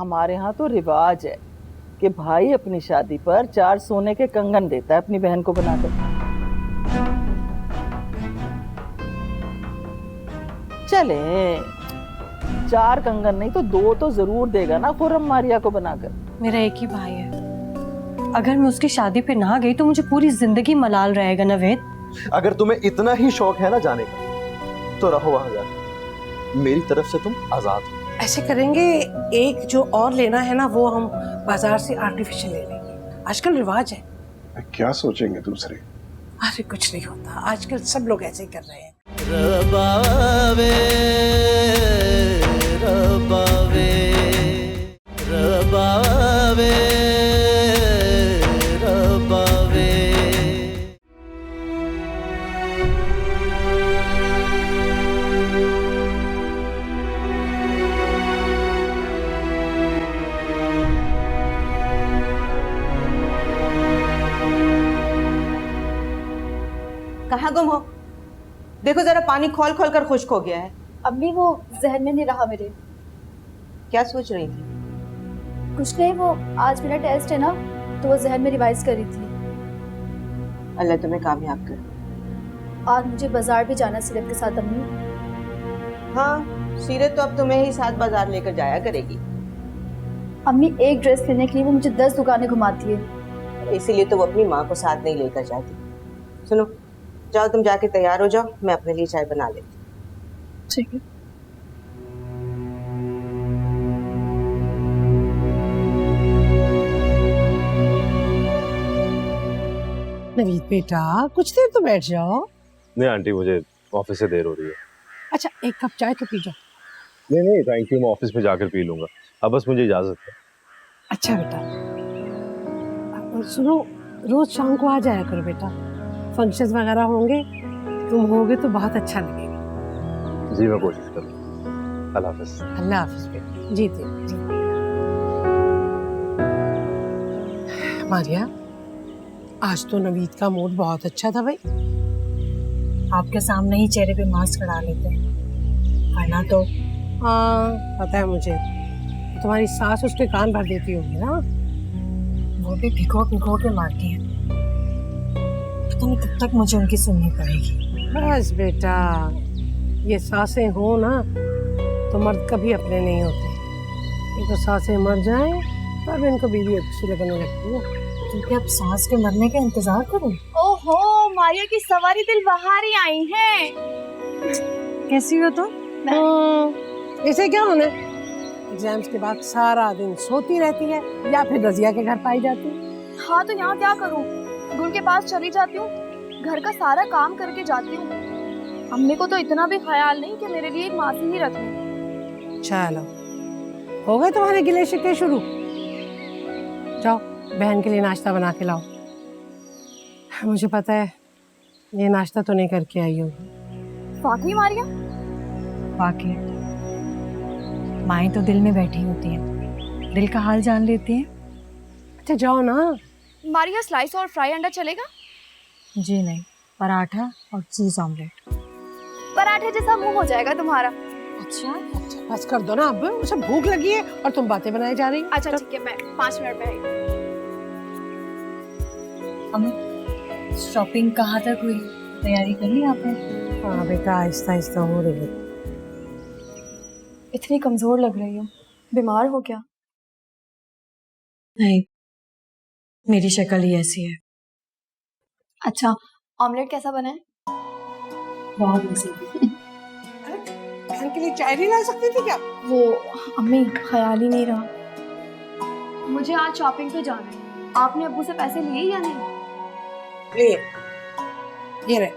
हमारे यहाँ तो रिवाज है कि भाई अपनी शादी पर 4 सोने के कंगन देता है अपनी बहन को बनाकर। चले 4 कंगन नहीं तो 2 तो जरूर देगा ना खुर्रम मारिया को बनाकर। मेरा एक ही भाई है, अगर मैं उसकी शादी पे ना गई तो मुझे पूरी जिंदगी मलाल रहेगा ना वेद। अगर तुम्हें इतना ही शौक है ना जाने का तो रहो वहां जाके, मेरी तरफ से तुम आजाद हो। ऐसे करेंगे, एक जो और लेना है ना वो हम बाजार से आर्टिफिशियल ले लेंगे, आजकल रिवाज है। क्या सोचेंगे दूसरे? अरे कुछ नहीं होता, आजकल सब लोग ऐसे ही कर रहे हैं। रबावे रबावे रबावे रबावे। कहाँ गुम हो? देखो जरा, पानी खोल खोल कर खुश्क हो गया है। अम्मी वो जहन में नहीं रहा मेरे। क्या सोच रही थी? कुछ नहीं, वो आज मेरा टेस्ट है ना तो वो जहन में रिवाइज कर रही थी। अल्लाह तुम्हें कामयाब करे। आज मुझे बाजार भी जाना सीरत के साथ अम्मी। हाँ, सीरत तो अब तुम्हें ही साथ बाजार लेकर जाया करेगी। अम्मी एक ड्रेस लेने के लिए वो मुझे 10 दुकानें घुमाती है। इसीलिए तो वो अपनी माँ को साथ नहीं लेकर जाती। सुनो, जाओ तुम जाके तैयार हो जाओ, मैं अपने लिए चाय बना लेती। ठीक है। नवीद बेटा, कुछ देर तो बैठ जाओ। नहीं आंटी, मुझे ऑफिस से देर हो रही है। अच्छा, एक कप चाय तो पी जाओ। नहीं नहीं थैंक यू, मैं ऑफिस में जाकर पी लूंगा, अब बस मुझे इजाजत है। अच्छा बेटा, और सुनो, रोज शाम को आ जाया करो बेटा, फंक्शंस वगैरह होंगे, तुम होगे तो बहुत अच्छा लगेगा। जी मैं कोशिश करूँगा। अल्लाह हाफिज। अल्लाह हाफिज बेटा, जीते जी। मारिया, आज तो नवीद का मूड बहुत अच्छा था भाई। आपके सामने ही चेहरे पे मास्क चढ़ा लेते हैं, वरना तो। हाँ पता है मुझे, तुम्हारी सास उसके कान भर देती होगी ना। वो भी भिगो भिगो के मारती है, पता नहीं कब तक मुझे उनकी सुननी पड़ेगी। बस बेटा, ये सासें हो ना तो मर्द कभी अपने नहीं होते। ये तो सासें मर जाएं तब इनको बीवी अच्छी लगने लगती है। क्योंकि अब सास के मरने का इंतजार करूं। ओहो, मारिया की सवारी दिल बहार ही आई है। कैसी हो तुम? इसे क्या होना, एग्जाम्स के बाद सारा दिन सोती रहती है या फिर रजिया के घर पाई जाती है। हाँ तो यहाँ क्या करूँ, गुल के पास चली जाती हूँ, घर का सारा काम करके जाती हूँ। अम्मी को तो इतना भी ख्याल नहीं कि मेरे लिए एक मासी ही रखें। चलो, हो गए तुम्हारे गिले शिकवे शुरू। जाओ बहन के लिए नाश्ता बना के लाओ। मुझे पता है ये नाश्ता तो नहीं करके आई हो। वाकई मारिया? वाकई माएँ तो दिल में बैठी होती हैं, दिल का हाल जान लेती हैं। अच्छा जाओ ना। मारिया, स्लाइस और फ्राई अंडा चलेगा? जी नहीं, पराठा और चीज ऑमलेट। पराठे जैसा मुंह हो जाएगा तुम्हारा। अच्छा बस कर दो ना, अब उसे भूख लगी है और तुम बातें बनाए जा रही। अच्छा ठीक है, मैं 5 मिनट में आई। अम्मी, शॉपिंग कहाँ तक हुई? तैयारी कर ली आपने? हाँ बेटा, आहिस्ता आहिस्ता हो रही है। इतनी कमजोर लग रही हो, बीमार हो क्या? नहीं, मेरी शक्ल ही ऐसी है। अच्छा, ऑमलेट कैसा बना है? बहुत मजे की। बहन के लिए चाय नहीं ला सकती थी क्या? वो अम्मी, ख्याल ही नहीं रहा। मुझे आज शॉपिंग पे जाना है। आपने अब्बू से पैसे लिए या नहीं? लिए, ये रहे।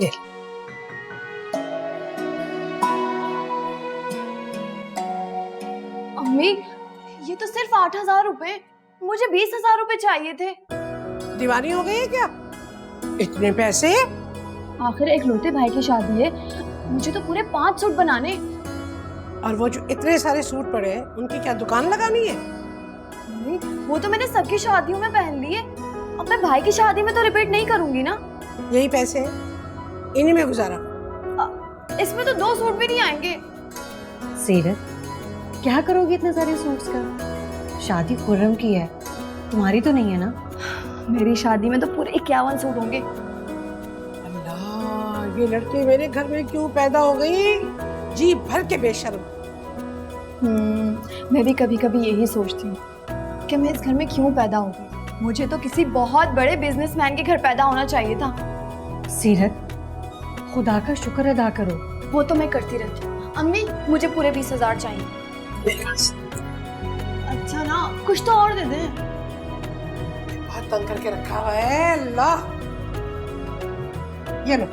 ये। अम्मी, ये तो सिर्फ 8,000 रुपए, मुझे 20,000 रुपए चाहिए थे। दीवानी हो गई है क्या? इतने पैसे? आखिर एक लौते भाई की शादी है, मुझे तो पूरे 5 सूट बनाने। और वो जो इतने सारे सूट पड़े हैं, उनकी क्या दुकान लगानी है? अम्मी, वो तो मैंने सबकी शादियों में पहन लिए, अब मैं भाई की शादी में तो रिपीट नहीं करूंगी ना। यही पैसे हैं, इन्हीं में गुजारा। इसमें तो 2 सूट भी नहीं आएंगे। सीरत, क्या करोगी इतने सारे सूट्स का? शादी खुर्रम की है, तुम्हारी तो नहीं है ना? मेरी शादी में तो पूरे 51 सूट होंगे। अल्लाह, ये लड़की मेरे घर में क्यों पैदा हो गई? जी भर के बेशर्म। मैं भी कभी कभी यही सोचती हूँ कि मैं इस घर में क्यों पैदा हो गई। मुझे तो किसी बहुत बड़े बिजनेसमैन के घर पैदा होना चाहिए था। सीरत, खुदा का शुक्र अदा करो। वो तो मैं करती रहती हूँ। अम्मी, मुझे पूरे 20,000 चाहिए। अच्छा ना, कुछ तो और दे दे। बहुत तंग करके रखा हुआ है। अल्लाह, ये लो,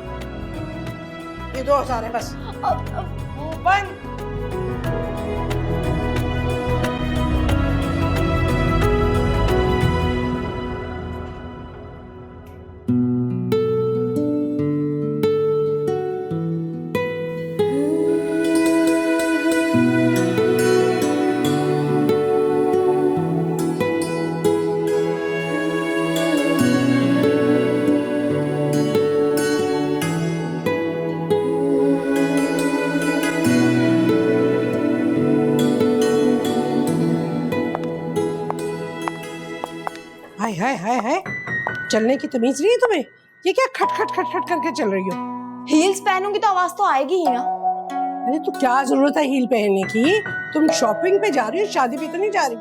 ये 2,000 है बस। वो बंद। हाय हाय हाय हाय, चलने की तमीज नहीं है तुम्हें? ये क्या खट खट खट खट करके चल रही हो? हील्स पहनूंगी तो आवाज तो आएगी ही ना। अरे तो क्या जरूरत है हील पहनने की? तुम शॉपिंग पे जा रही हो, शादी पे तो नहीं जा रही।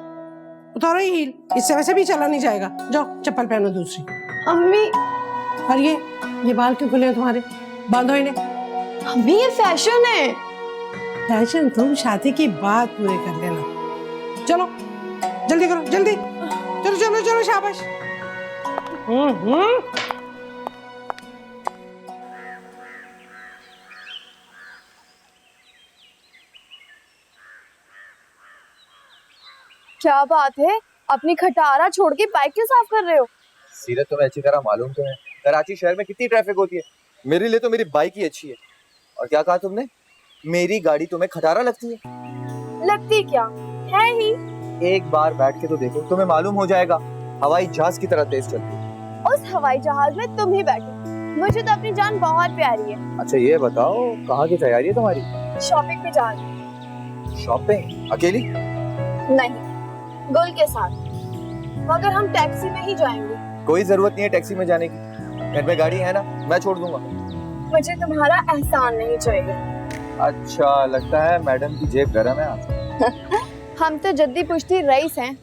उतारो ये हील, इससे वैसे भी चला नहीं जाएगा। जाओ चप्पल पहनो दूसरी। अम्मी, और ये बाल क्यों खुले हैं तुम्हारे? बांधो इन्हें। अम्मी ये फैशन है। फैशन तुम शादी की बात पूरे कर लेना। चलो जल्दी करो, जल्दी। चलो चलो चलो, शाबाश। क्या बात है, अपनी खटारा छोड़ के बाइक क्यों साफ कर रहे हो? सीरत, तुम्हें अच्छी तरह मालूम तो है कराची शहर में कितनी ट्रैफिक होती है। मेरे लिए तो मेरी बाइक ही अच्छी है। और क्या कहा तुमने? मेरी गाड़ी तुम्हें खटारा लगती है? लगती क्या है ही। एक बार बैठ के तो देखो, तुम्हें मालूम हो जाएगा। हवाई जहाज की तरह तेज चलती है। उस हवाई जहाज में तुम ही बैठो। मुझे तो अपनी जान बहुत प्यारी है। अच्छा ये बताओ, कहाँ की तैयारी है तुम्हारी? शॉपिंग पे जा रही। शॉपिंग? अकेली? नहीं, गुल के साथ। मगर हम टैक्सी में ही जाएंगे। कोई जरूरत नहीं है टैक्सी में जाने की, घर में गाड़ी है ना, मैं छोड़ दूंगा। मुझे तुम्हारा एहसान नहीं चाहिए। अच्छा, लगता है मैडम की जेब गरम है आज। हम तो जद्दी पुश्ती रईस हैं।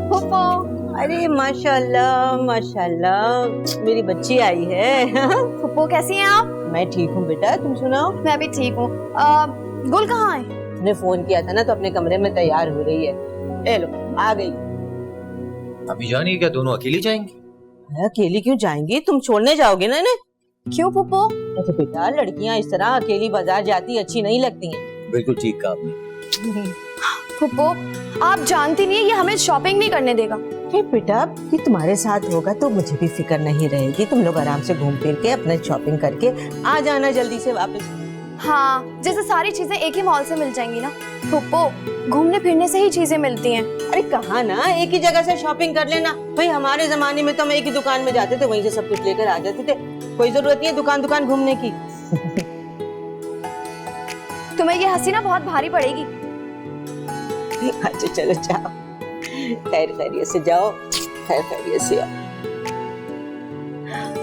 फुप्पो, अरे माशाल्लाह माशाल्लाह, मेरी बच्ची आई है। फुप्पो कैसी हैं आप? मैं ठीक हूँ बेटा, तुम सुनाओ। मैं भी ठीक हूँ। गुल कहाँ है? तुमने फोन किया था ना, तो अपने कमरे में तैयार हो रही है। ए लो, आ गई। अभी जानिए, क्या दोनों अकेली जाएंगी? अकेली क्यों जाएंगी? तुम छोड़ने जाओगे ना इन्हें? क्यों फुप्पो? तो बेटा, लड़कियां इस तरह अकेली बाजार जाती अच्छी नहीं लगती हैं। बिल्कुल ठीक कहा आपने। फुप्पो, आप जानती नहीं है ये हमें शॉपिंग नहीं करने देगा। अरे बेटा, ये तुम्हारे साथ होगा तो मुझे भी फिक्र नहीं रहेगी। तुम लोग आराम से घूम फिर के अपना शॉपिंग करके आ जाना जल्दी से वापस। हाँ, जैसे सारी चीजें एक ही मॉल से मिल जाएंगी ना। फुप्पो, घूमने फिरने से ही चीजें मिलती हैं। अरे कहा ना, एक ही जगह से शॉपिंग कर लेना। भाई हमारे जमाने में तो हम एक ही दुकान में जाते थे, वहीं से सब कुछ लेकर आ जाते थे। कोई जरूरत नहीं है दुकान दुकान घूमने की। तुम्हें ये हंसी ना बहुत भारी पड़ेगी। अच्छा चलो जाओ, खैर खैरियत से जाओ, खैर खैरियत से आओ।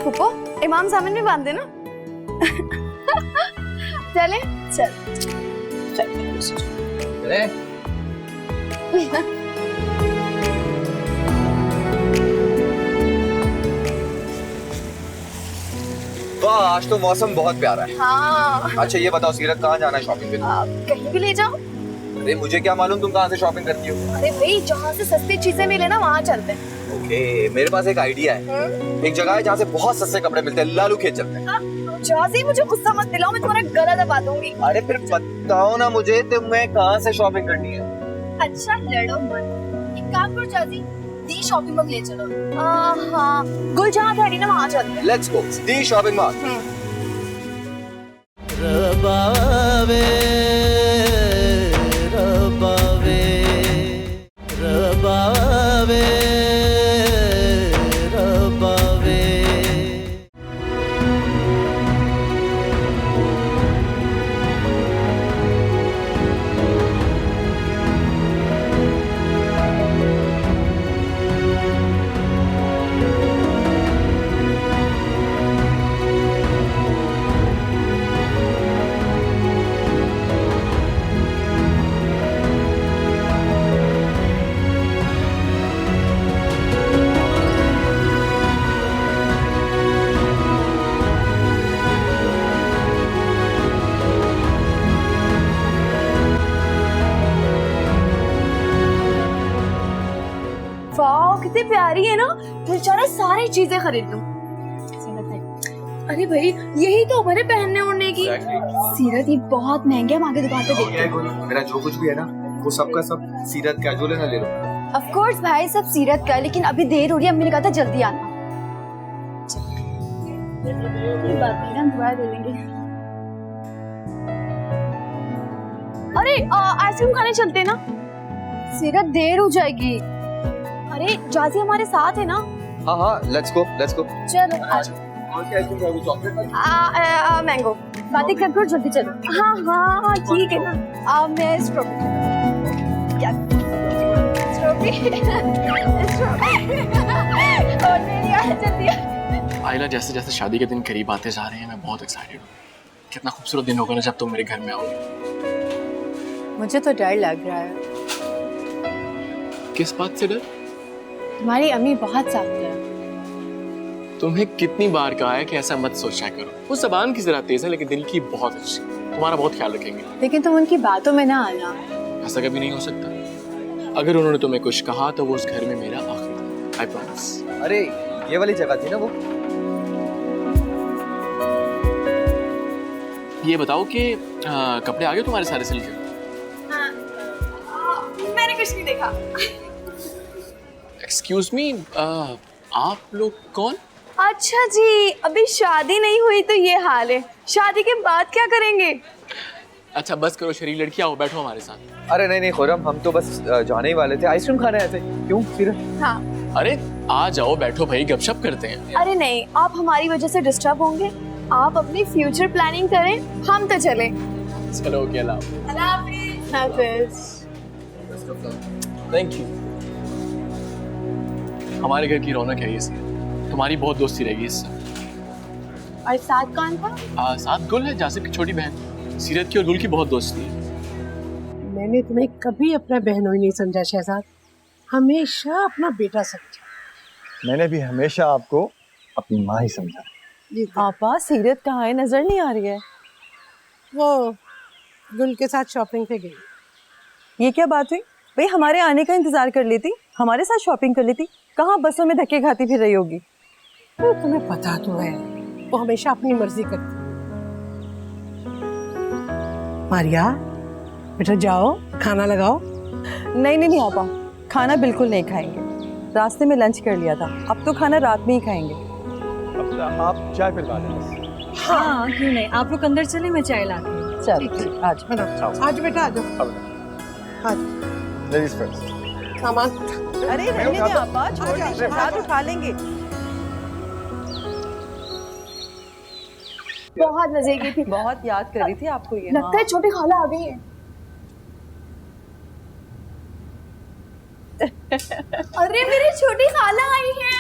फुप्पो, इमाम सामन भी बांध देना। चले चल। खैर खैरियत से जाओ। वाह, आज तो मौसम बहुत प्यारा है। हाँ, अच्छा ये बताओ सीरत, कहाँ जाना है शॉपिंग के लिए? कहीं भी ले जाओ। अरे मुझे क्या मालूम तुम कहाँ से शॉपिंग करती हो? अरे भाई, जहाँ से सस्ती चीजें मिले ना वहाँ चलते हैं। ओके, मेरे पास एक आइडिया है। एक जगह है जहाँ से बहुत सस्ते कपड़े मिलते हैं, लालू खेत चलते हैं। जाजी, मुझे गुस्सा मत दिलाओ, मैं तुम्हारा गला दबा दूंगी। अरे फिर बताओ ना मुझे, तुम्हें कहाँ से शॉपिंग करनी है? अच्छा लड़ो मत। एक काम करो जाजी, दी शॉपिंग मॉल ले चलो। हाँ, गुल जहाँ ठहरी ना वहाँ चलते हैं। Let's go the shopping mall. रबावे रबावे रबावे वाह कितनी प्यारी है ना, मुझे चाह रहा है सारी चीजें खरीद लूं। अरे भाई यही तो हमारे पहनने ओढ़ने की। सीरत ये बहुत महंगे, हम आगे दुकान पे देखते हैं। मेरा जो कुछ भी है ना वो सबका सब सीरत कैजुअल है ना, ले लो। ऑफ कोर्स भाई सब सीरत का, लेकिन अभी देर हो रही है, अम्मी ने कहा था जल्दी आना। कोई बात नहीं ना, हम दोबारा ले लेंगे। अरे आइसक्रीम खाने चलते हैं ना। सीरत देर हो जाएगी। अरे जाजी हमारे साथ है ना। हाँ हाँ, लेट्स गो लेट्स गो। चलो आज और क्या आइसक्रीम खाओगे, चॉकलेट? मैंगो। बातें कर करो, जल्दी चलो। हाँ हाँ हाँ ठीक है ना। मैं स्ट्रॉबेरी। क्या स्ट्रॉबेरी? और मेरी यार जल्दी। आइला, जैसे जैसे शादी के दिन करीब आते जा रहे हैं मैं बहुत एक्साइटेड हूँ। कितना खूबसूरत दिन होगा ना जब तुम मेरे घर में आओगे। मुझे तो डर लग रहा है। किस बात से डर? तुम्हारी अम्मी बहुत सख्त है। तुम्हें कितनी बार कहा है कि ऐसा मत सोचा करो। वो जबान की जरा तेज है लेकिन दिल की बहुत अच्छी। तुम्हारा बहुत ख्याल रखेंगे। लेकिन तुम उनकी बातों में ना आना। ऐसा कभी नहीं हो सकता। अगर उन्होंने तुम्हें कुछ कहा तो वो उस घर में मेरा आखिरी, आई प्रॉमिस। अरे ये वाली जगह थी ना वो। ये बताओ कि कपड़े आ गए तुम्हारे सारे सिल के? मैंने कुछ नहीं देखा। एक्सक्यूज मी, आप लोग कौन? अच्छा जी, अभी शादी नहीं हुई तो ये हाल है, शादी के बाद क्या करेंगे? अच्छा बस करो शरीर, लड़कियां आओ बैठो हमारे साथ। अरे नहीं नहीं खुरम, हम तो बस जाने ही वाले थे, आइसक्रीम खाने आए थे। क्यों सीरत? हाँ। अरे आ जाओ बैठो भाई, गपशप करते हैं। अरे नहीं, आप हमारी वजह से डिस्टर्ब होंगे। आप अपनी फ्यूचर प्लानिंग करें, हम तो चले। चलो okay, Allah Hafiz. Thank you. हमारे घर की रौनक है ये सी। तुम्हारी बहुत दोस्ती रहेगी इससे। और साथ कौन था? साथ गुल है, जासिर की छोटी बहन। सीरत की और गुल की बहुत दोस्ती है। मैंने तुम्हें कभी अपना बहनोई नहीं समझा शहजाद, हमेशा अपना बेटा समझा। मैंने भी हमेशा आपको अपनी माँ ही समझा। पापा सीरत कहाँ है, नजर नहीं आ रही है। वो गुल के साथ शॉपिंग पे गई। ये क्या बात हुई भाई, हमारे आने का इंतजार कर लेती, हमारे साथ शॉपिंग कर लेती। कहाँ बसों में धक्के खाती फिर रही होगी। तो तुम्हें पता तो है वो हमेशा अपनी मर्जी करती है। मारिया बेटा जाओ खाना लगाओ। नहीं नहीं नहीं आपा, खाना बिल्कुल नहीं खाएंगे, रास्ते में लंच कर लिया था, अब तो खाना रात में ही खाएंगे। अब आप चाय पिलवा दें बस। हाँ क्यों नहीं, आप लोग अंदर चले, मैं चाय लाती हूँ। चल आज आज बेटा आ जाओ। आज लेडीज फर्स्ट। सामान अरे रहने दे आपा, छोड़ दे, रात उठा लेंगे। बहुत मजे की थी। बहुत याद कर रही थी आपको ये। लगता है छोटी खाला आ गई है। अरे मेरी छोटी खाला आई है।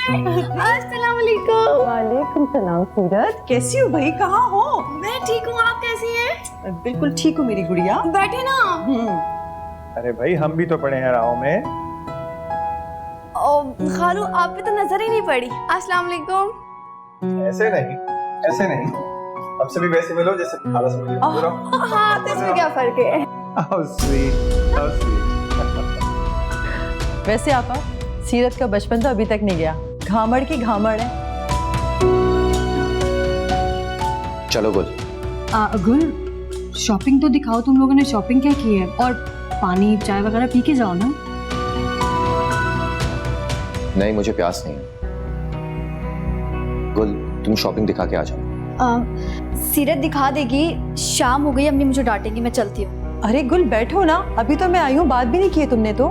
अस्सलाम वालेकुम। वालेकुम सलाम। सीरत कैसी हो भाई, कहाँ हो? मैं ठीक हूँ, आप कैसी हैं? बिल्कुल ठीक हूँ मेरी गुड़िया। बैठे ना। अरे भाई हम भी तो पड़े हैं राहों में। खालू आप पे तो नजर ही नहीं पड़ी। अस्सलाम वालेकुम। ऐसे नहीं, ऐसे नहीं, हमसे भी वैसे मिलो जैसे खाला से मिलो। हाँ तो इसमें क्या फर्क है? How sweet, how sweet. वैसे आपा सीरत का बचपन तो अभी तक नहीं गया, घामड़ की घामड़ है। चलो गुल। गुल शॉपिंग तो दिखाओ, तुम लोगों ने शॉपिंग क्या की है, और पानी चाय वगैरह पी के जाओ ना। नहीं मुझे प्यास नहीं है। गुल तुम शॉपिंग दिखा के आ जाओ। सीरत दिखा देगी, शाम हो गई, अम्मी मुझे डांटेंगी, मैं चलती हूँ। अरे गुल बैठो ना, अभी तो मैं आई हूँ, बात भी नहीं की है तुमने तो।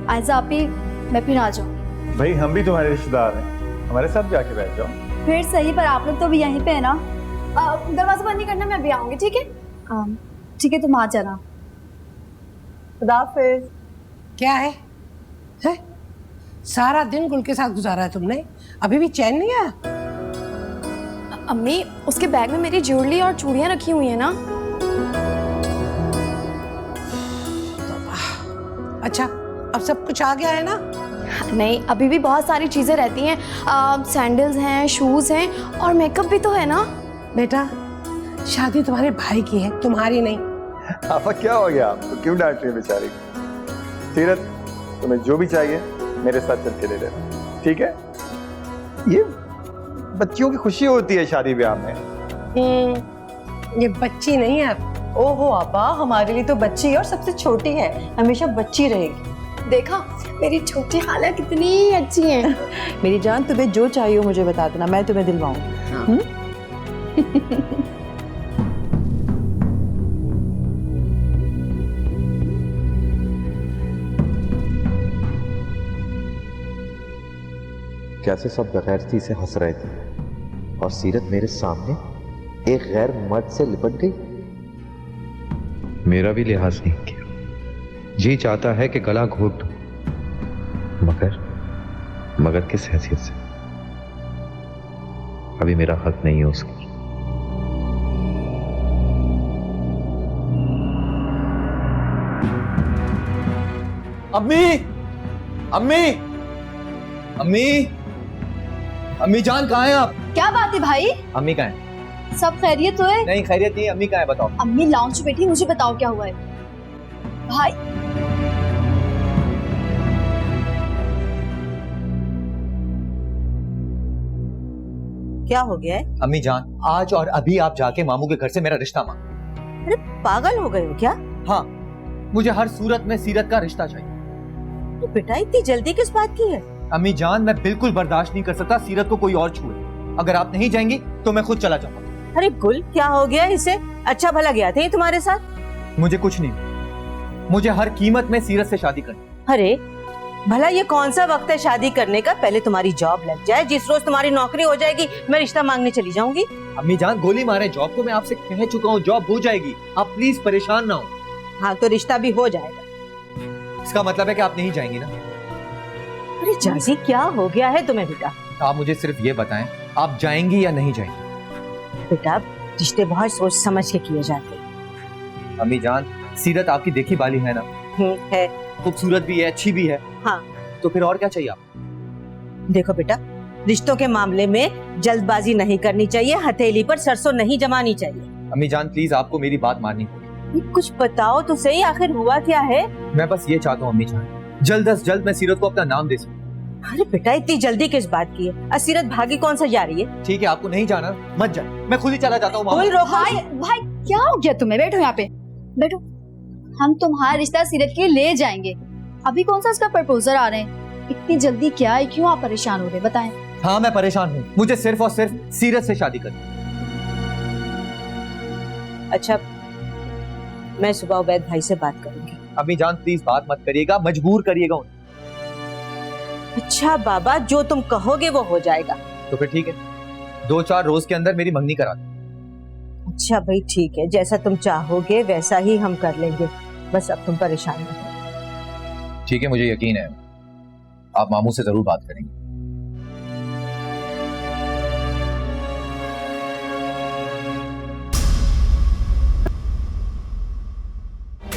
आयजा आप ही, मैं फिर आ जाऊँ। भाई हम भी तुम्हारे रिश्तेदार हैं, हमारे साथ जाके बैठ जाओ। फिर सही, पर आप लोग तो अभी यहीं पे है ना। दरवाजा बंद नहीं करना, मैं अभी आऊंगी, ठीक है? ठीक है, तुम आ जाना। खुदा हाफिज। क्या है? सारा दिन गुल के साथ गुजारा है तुमने, अभी भी चैन नहीं आया? अम्मी उसके बैग में मेरी ज्वेलरी और चूड़ियां रखी हुई है ना। अच्छा अब सब कुछ आ गया है ना? नहीं, अभी भी बहुत सारी चीजें रहती हैं। सैंडल्स हैं, शूज हैं और मेकअप भी तो है ना। बेटा शादी तुम्हारे भाई की है, तुम्हारी नहीं। आपा क्या हो गया आपको, क्यों डांट रही है बेचारी? सीरत तुम्हें जो भी चाहिए मेरे साथ चल के ले लेना, ठीक है? ये बच्चियों की खुशी होती है शादी ब्याह में। ये बच्ची नहीं है। ओहो आपा, हमारे लिए तो बच्ची और सबसे छोटी है, हमेशा बच्ची रहेगी। देखा मेरी छोटी खाला कितनी अच्छी है। मेरी जान, तुम्हें जो चाहिए हो मुझे बता देना, मैं तुम्हें दिलवाऊंगी। कैसे सब बगैरती से हंस रहे थे और सीरत मेरे सामने एक गैर मर्द से लिपट गई। मेरा भी लिहाज नहीं किया, जी चाहता है कि गला घोट दूं, मगर किस हैसियत से? अभी मेरा हक नहीं है उसका। अम्मी, अम्मी, अम्मी, अम्मी जान कहाँ हैं आप? क्या बात है भाई? अम्मी कहाँ हैं? सब खैरियत तो है? नहीं खैरियत नहीं, अम्मी कहाँ है बताओ। अम्मी लाउंज में बैठी, मुझे बताओ क्या हुआ है भाई? क्या हो गया है? अम्मी जान, आज और अभी आप जाके मामू के घर से मेरा रिश्ता मांगो। अरे पागल हो गए हो क्या? हाँ, मुझे हर सूरत में सीरत का रिश्ता चाहिए। तो बेटा इतनी जल्दी किस बात की है? अम्मी जान, मैं बिल्कुल बर्दाश्त नहीं कर सकता सीरत को कोई और छुए। अगर आप नहीं जाएंगी तो मैं खुद चला जाऊंगा। अरे गुल, क्या हो गया इसे? अच्छा भला गया था ये तुम्हारे साथ? मुझे कुछ नहीं, मुझे हर कीमत में सीरत से शादी करनी। अरे भला ये कौन सा वक्त है शादी करने का? पहले तुम्हारी जॉब लग जाए, जिस रोज तुम्हारी नौकरी हो जाएगी मैं रिश्ता मांगने चली जाऊंगी। अम्मी जान गोली मारे, जॉब को मैं आपसे कह चुका हूँ, जॉब हो जाएगी, आप प्लीज परेशान ना हो। हाँ तो रिश्ता भी हो जाएगा। इसका मतलब है कि आप नहीं जाएंगी ना? अरे जाजी, क्या हो गया है तुम्हें बेटा? आप मुझे सिर्फ ये बताएं, आप जाएंगी या नहीं जाएंगी? बेटा रिश्ते बहुत सोच समझ के किए जाते हैं। अम्मी जान, सीरत आपकी देखी बाली है ना? है, खूबसूरत भी है, अच्छी भी है। हाँ। तो फिर और क्या चाहिए आपको? देखो बेटा, रिश्तों के मामले में जल्दबाजी नहीं करनी चाहिए, हथेली पर सरसों नहीं जमानी चाहिए। अम्मी जान प्लीज, आपको मेरी बात माननी होगी। कुछ बताओ तो सही, आखिर हुआ क्या है? मैं बस ये चाहता हूँ अम्मी जान, जल्द अज जल्द मैं सीरत को अपना नाम दे सकूं। अरे बेटा इतनी जल्दी किस बात की है? सीरत भागी कौन सा जा रही है? ठीक है, आपको नहीं जाना मत जाए, मैं खुद ही चला जाता हूँ। बोल रोको। भाई भाई क्या हो गया तुम्हें? बैठो यहाँ पे, बैठो। हम तुम्हारा रिश्ता सीरत के ले जाएंगे। अभी कौन सा इसका प्रपोजल आ रहे हैं? इतनी जल्दी क्या है? क्यों आप परेशान हो गए? बताएं। हाँ मैं परेशान हूँ, मुझे सिर्फ और सिर्फ सीरत से शादी करनी। अच्छा, मैं सुबह उबैद भाई से बात करूंगी। अम्मी जान प्लीज बात मत करिएगा, मजबूर करिएगा उन्हें। अच्छा बाबा, जो तुम कहोगे वो हो जाएगा। तो फिर ठीक है, 2-4 रोज के अंदर मेरी मंगनी करा दो। अच्छा भाई ठीक है, जैसा तुम चाहोगे वैसा ही हम कर लेंगे, बस अब तुम परेशान मत हो। ठीक है, मुझे यकीन है आप मामू से जरूर बात करेंगे।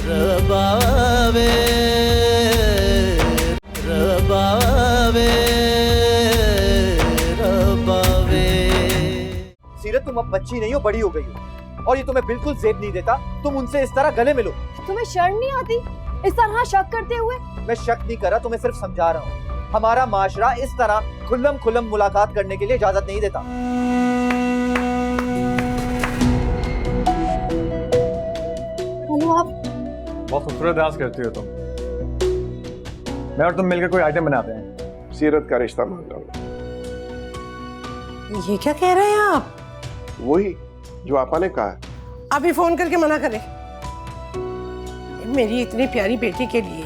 रबावे रबावे रबावे। सीरत तुम अब बच्ची नहीं हो, बड़ी हो गई हो, और ये तुम्हें बिल्कुल जेब नहीं देता तुम उनसे इस तरह गले मिलो। तुम्हें शर्म नहीं आती इस तरह शक करते हुए? मैं शक नहीं कर रहा, तुम्हें सिर्फ समझा रहा हूँ। हमारा माशरा इस तरह खुल्लम खुल्लम मुलाकात करने के लिए इजाजत नहीं देता। हेलो, आप बहुत खूबसूरत डांस करती हो तुम। मैं और तुम मिलकर कोई आइटम बनाते हैं, सीरत का रिश्ता मान लो। ये क्या कह रहे हैं आप? वही जो आपा ने कहा है। अभी फोन करके मना करें। मेरी इतनी प्यारी बेटी के लिए